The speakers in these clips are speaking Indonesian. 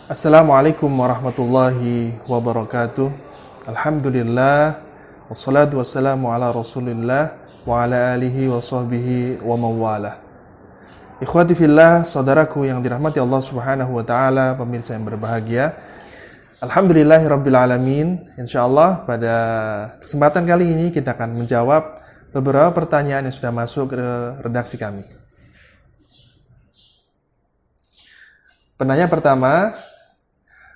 Assalamualaikum warahmatullahi wabarakatuh. Alhamdulillah, wassalatu wassalamu ala rasulillah wa ala alihi wa sahbihi wa mawalah. Ikhwati fillah, saudaraku yang dirahmati Allah subhanahu wa ta'ala, pemirsa yang berbahagia, Alhamdulillahi rabbil alamin. InsyaAllah pada kesempatan kali ini kita akan menjawab beberapa pertanyaan yang sudah masuk ke redaksi kami. Penanya pertama,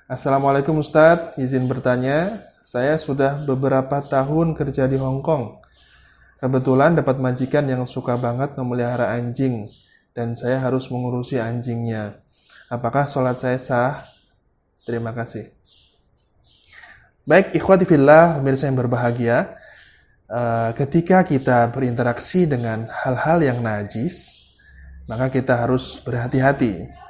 Assalamualaikum Ustadz, izin bertanya, saya sudah beberapa tahun kerja di Hong Kong. Kebetulan dapat majikan yang suka banget memelihara anjing, dan saya harus mengurusi anjingnya. Apakah sholat saya sah? Terima kasih. Baik, ikhwati fillah, pemirsa yang berbahagia, ketika kita berinteraksi dengan hal-hal yang najis, maka kita harus berhati-hati.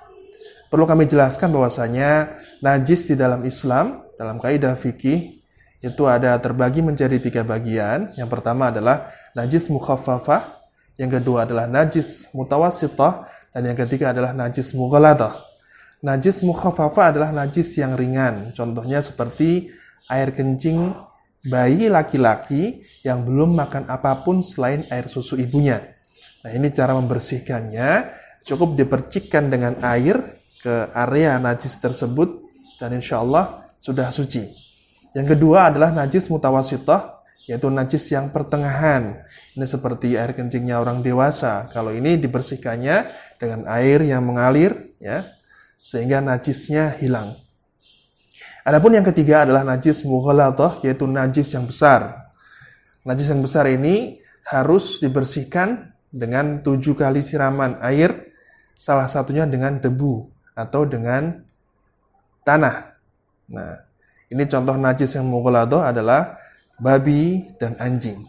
Perlu kami jelaskan bahwasanya najis di dalam Islam, dalam kaidah fikih, itu ada terbagi menjadi 3 bagian. Yang pertama adalah najis mukhaffafah, yang kedua adalah najis mutawassithah, dan yang ketiga adalah najis mughallathah. Najis mukhaffafah adalah najis yang ringan. Contohnya seperti air kencing bayi laki-laki yang belum makan apapun selain air susu ibunya. Nah, ini cara membersihkannya, cukup dipercikkan dengan air ke area najis tersebut dan insya Allah sudah suci. Yang kedua adalah najis mutawassithah, yaitu najis yang pertengahan. Ini seperti air kencingnya orang dewasa. Kalau ini dibersihkannya dengan air yang mengalir, ya, sehingga najisnya hilang. Adapun yang ketiga adalah najis mughallathah, yaitu najis yang besar. Najis yang besar ini harus dibersihkan dengan 7 kali siraman air, salah satunya dengan debu atau dengan tanah. Nah, ini contoh najis yang mughallathah adalah babi dan anjing.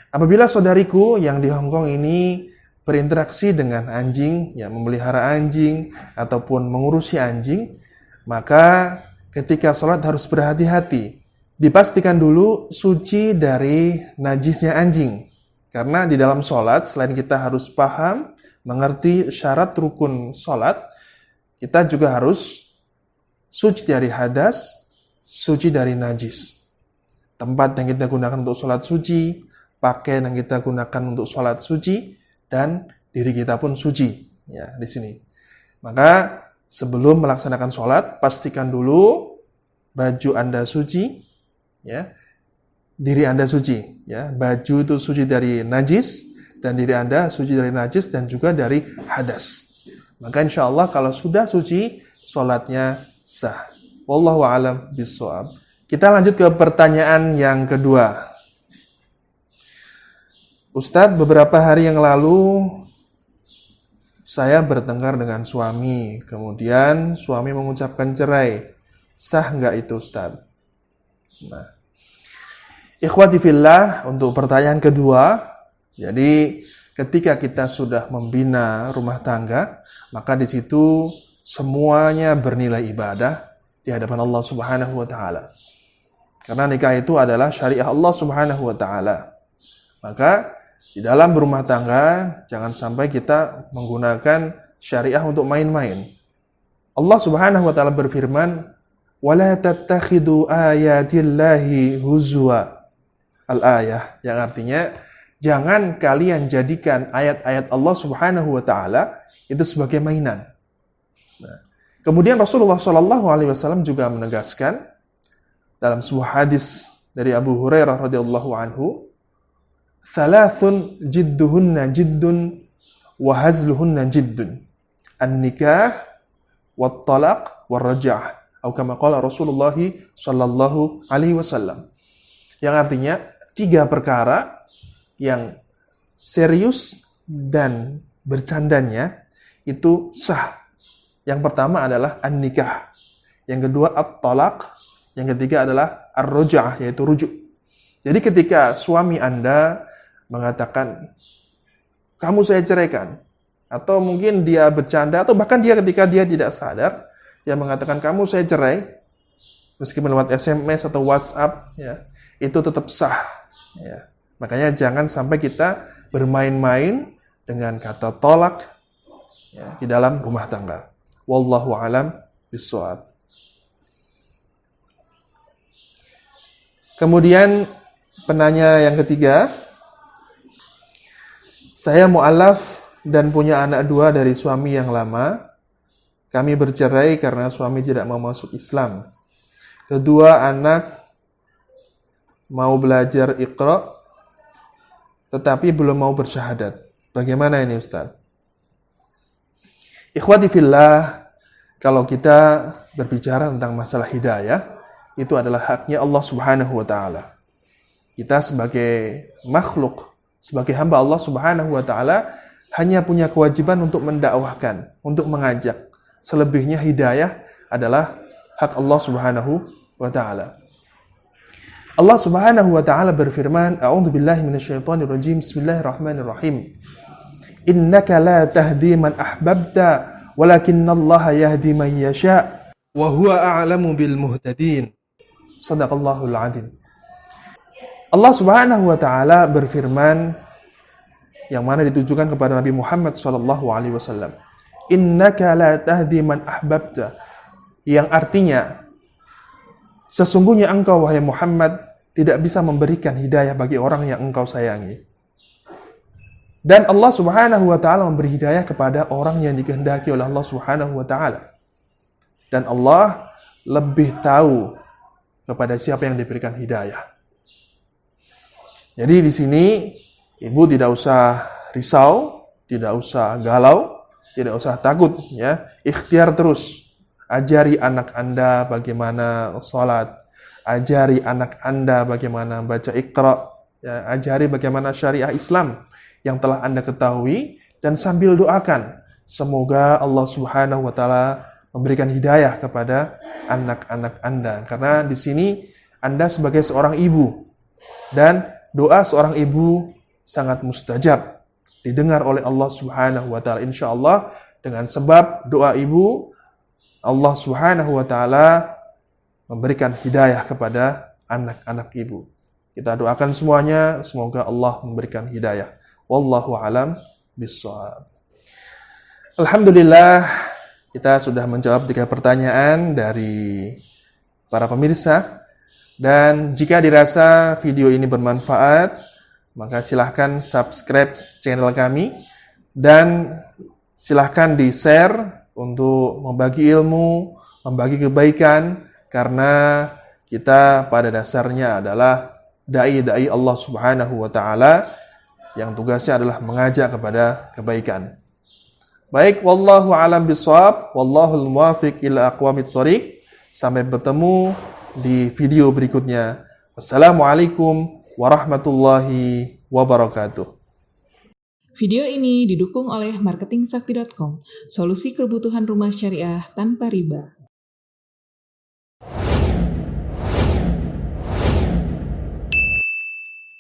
Apabila saudariku yang di Hong Kong ini berinteraksi dengan anjing, ya, memelihara anjing ataupun mengurusi anjing, maka ketika sholat harus berhati-hati. Dipastikan dulu suci dari najisnya anjing. Karena di dalam sholat, selain kita harus paham, mengerti syarat rukun sholat, kita juga harus suci dari hadas, suci dari najis. Tempat yang kita gunakan untuk sholat suci, pakaian yang kita gunakan untuk sholat suci, dan diri kita pun suci. Ya, di sini. Maka sebelum melaksanakan sholat, pastikan dulu baju Anda suci, ya, diri Anda suci. Ya, baju itu suci dari najis, dan diri Anda suci dari najis dan juga dari hadas. Maka insya Allah kalau sudah suci, sholatnya sah. Wallahu a'lam bishawab. Kita lanjut ke pertanyaan yang kedua. Ustadz, beberapa hari yang lalu saya bertengkar dengan suami. Kemudian suami mengucapkan cerai. Sah nggak itu Ustadz? Nah, ikhwati fillah, untuk pertanyaan kedua, jadi ketika kita sudah membina rumah tangga, maka di situ semuanya bernilai ibadah di hadapan Allah Subhanahu wa taala. Karena nikah itu adalah syariah Allah Subhanahu wa taala. Maka di dalam berumah tangga jangan sampai kita menggunakan syariah untuk main-main. Allah Subhanahu wa taala berfirman, "Wala tattakhidhu ayatillahi huzwa." Al-ayah, yang artinya jangan kalian jadikan ayat-ayat Allah Subhanahu wa taala itu sebagai mainan. Nah, kemudian Rasulullah SAW juga menegaskan dalam sebuah hadis dari Abu Hurairah radhiyallahu anhu, "Thalathun jidduhunna jiddun wa hazluhunna jiddun. An-nikah wat-talaq war-raj'ah." Atau kama qala Rasulullah sallallahu alaihi wasallam. Yang artinya 3 perkara yang serius dan bercandanya itu sah. Yang pertama adalah an-nikah. Yang kedua at-talaq. Yang ketiga adalah ar-raj'ah, yaitu rujuk. Jadi ketika suami Anda mengatakan, kamu saya ceraikan. Atau mungkin dia bercanda, atau bahkan dia ketika dia tidak sadar, dia mengatakan, kamu saya cerai. Meskipun lewat SMS atau WhatsApp, ya, itu tetap sah. Ya. Makanya jangan sampai kita bermain-main dengan kata tolak, ya, di dalam rumah tangga. Wallahu alam bissawab. Kemudian penanya yang ketiga, saya mu'alaf dan punya anak 2 dari suami yang lama. Kami bercerai karena suami tidak mau masuk Islam. Kedua anak mau belajar Iqra, tetapi belum mau bersyahadat. Bagaimana ini Ustaz? Ikhwati fillah, kalau kita berbicara tentang masalah hidayah, itu adalah haknya Allah Subhanahu wa Ta'ala. Kita sebagai makhluk, sebagai hamba Allah Subhanahu wa Ta'ala, hanya punya kewajiban untuk mendakwahkan, untuk mengajak. Selebihnya hidayah adalah hak Allah Subhanahu wa Ta'ala. Allah Subhanahu wa Ta'ala berfirman, A'udzu billahi minasyaitonir rajim. Bismillahirrahmanirrahim. Innaka la tahdi man ahbabta, walakinallaha yahdi man yasha, wa huwa a'lamu bil muhtadin. Shadaqallahul adzim. Allah Subhanahu wa Ta'ala berfirman yang mana ditujukan kepada Nabi Muhammad sallallahu alaihi wasallam. Innaka la tahdi man ahbabta, yang artinya sesungguhnya engkau wahai Muhammad tidak bisa memberikan hidayah bagi orang yang engkau sayangi. Dan Allah Subhanahu wa Ta'ala memberi hidayah kepada orang yang dikehendaki oleh Allah Subhanahu wa Ta'ala. Dan Allah lebih tahu kepada siapa yang diberikan hidayah. Jadi di sini ibu tidak usah risau, tidak usah galau, tidak usah takut, ya. Ikhtiar terus. Ajari anak Anda bagaimana salat, ajari anak Anda bagaimana baca Iqra, ya, ajari bagaimana syariah Islam yang telah Anda ketahui, dan sambil doakan semoga Allah Subhanahu wa Ta'ala memberikan hidayah kepada anak-anak Anda. Karena di sini Anda sebagai seorang ibu, dan doa seorang ibu sangat mustajab, didengar oleh Allah Subhanahu wa Ta'ala. Insyaallah dengan sebab doa ibu, Allah Subhanahu wa Ta'ala memberikan hidayah kepada anak-anak ibu. Kita doakan semuanya, semoga Allah memberikan hidayah. Wallahu a'lam bishawab. Alhamdulillah, kita sudah menjawab 3 pertanyaan dari para pemirsa. Dan jika dirasa video ini bermanfaat, maka silahkan subscribe channel kami dan silahkan di-share untuk membagi ilmu, membagi kebaikan. Karena kita pada dasarnya adalah dai-dai Allah Subhanahu wa Ta'ala yang tugasnya adalah mengajak kepada kebaikan. Baik, wallahu a'lam bishawab, wallahul muwaffiq ila aqwamit thoriq. Sampai bertemu di video berikutnya. Wassalamualaikum warahmatullahi wabarakatuh. Video ini didukung oleh marketingsakti.com, solusi kebutuhan rumah syariah tanpa riba.